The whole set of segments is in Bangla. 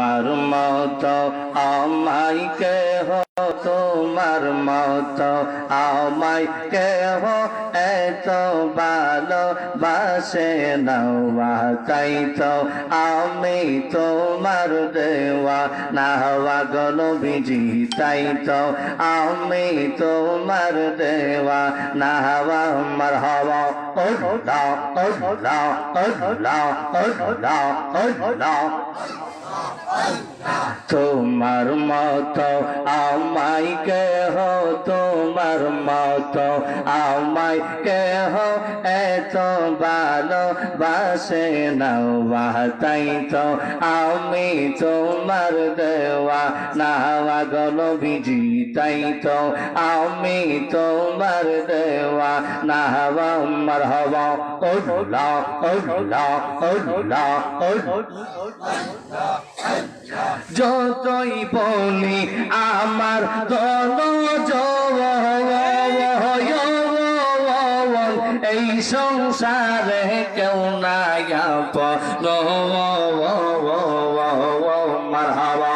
তোমার মতো আমায় কেহ, তোমার মতো আমায় কেহ এত ভালোবাসে না, তাই তো আমি তোমার দেওয়া না হওয়া গো নবীজি, তাই তো আমি তোমার দেওয়া না হওয়া। মারহাবা আল্লাহ আল্লাহ আল্লাহ আল্লাহ আল্লাহ। তোমার মতো আমায় কেহ, তোমার মতো আমায় কেহ এত ভালোবাসে না, তাই তো আমি তোমার দেওয়া না গো নবীজি, তাই তো আমি তোমার দেওয়া না। মারহাবা আল্লাহ আল্লাহ আল্লাহ আল্লাহ। যতই বলি আমার এই সংসারে কেউ নাই আপন। মারহাবা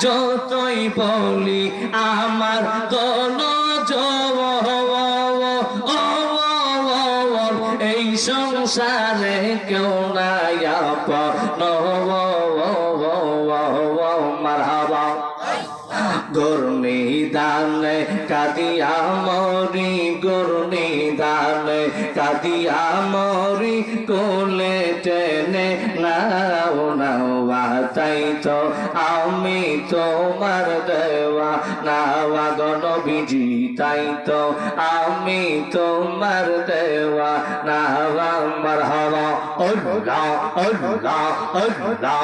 যতই বলি আমার এই সংসারে কেউ নাই আপন। মারহাবা গরুনি দানে কাদিয়া মরি, গরুনি দানে কাদিয়া মরি, কোলে টেনে নাও নাও, তাই তো আমি তোমার দেওয়া নাওয়া গো নবীজি, তাই তো আমি তোমার দেওয়া নাওয়া। মারহাবা আল্লাহ আল্লাহ আল্লাহ আল্লাহ।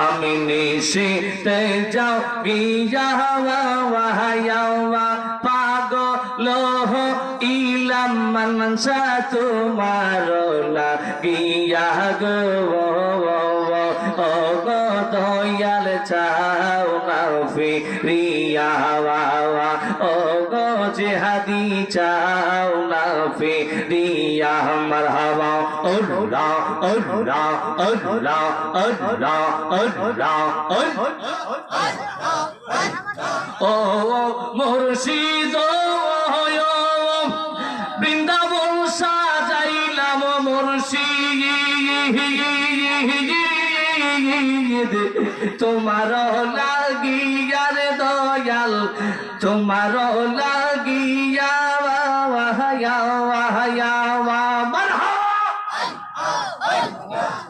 আমি নিশিতে যাও গিয়া পাগল ইলাম মনসা তোমার লাগিয়া গো দয়াল চাও না ফিরিয়া, ও গো জিহাদি চাও না ফিরিয়া। মারহাবা আল্লাহ আল্লাহ আল্লাহ আল্লাহ আল্লাহ। ও মুর্শিদ বৃন্দাবন সাজাইলাম মুর্শিদ, তোমার লাগিয়া রে দয়াল, তোমার লাগিয়া।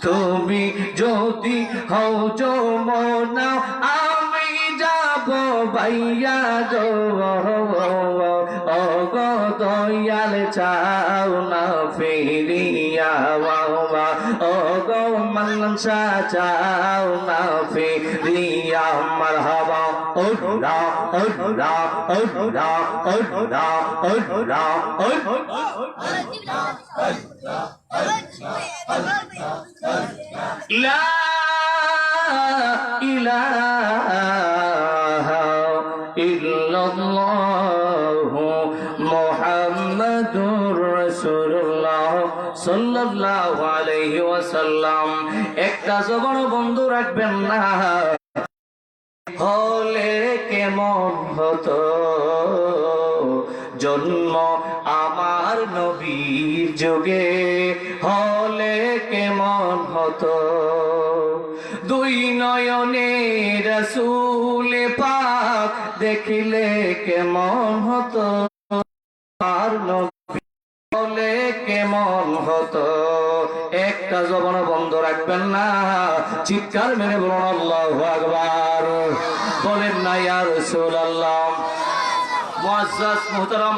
তুমি যদি হও যমুনা আমি যাব ভাইয়া গো, ও গো দয়াল চাও না ফিরিয়া, ও গো মনসা চাও না ফিরিয়া। মারহাবা আল্লাহ আল্লাহ আল্লাহ আল্লাহ আল্লাহ লা ইলাহা ইল্লাল্লাহু মুহাম্মাদুর রাসূলুল্লাহ সাল্লাল্লাহু আলাইহি ওয়াসাল্লাম। একটা জবান বন্ধু রাখবেন না, হলে কেমন হতো জন্ম আমার নবীর যুগে, হলে কেমন হতো দুই নয়নে রাসূল পাক দেখিলে কেমন হতো, আর নবী হলে কেমন হতো। একটা জবান বন্ধ রাখবেন না, চিৎকার মেরে বলুন আল্লাহু আকবার। বলেন না ইয়া রাসূলুল্লাহ। মুআজ্জাজ মুহতারাম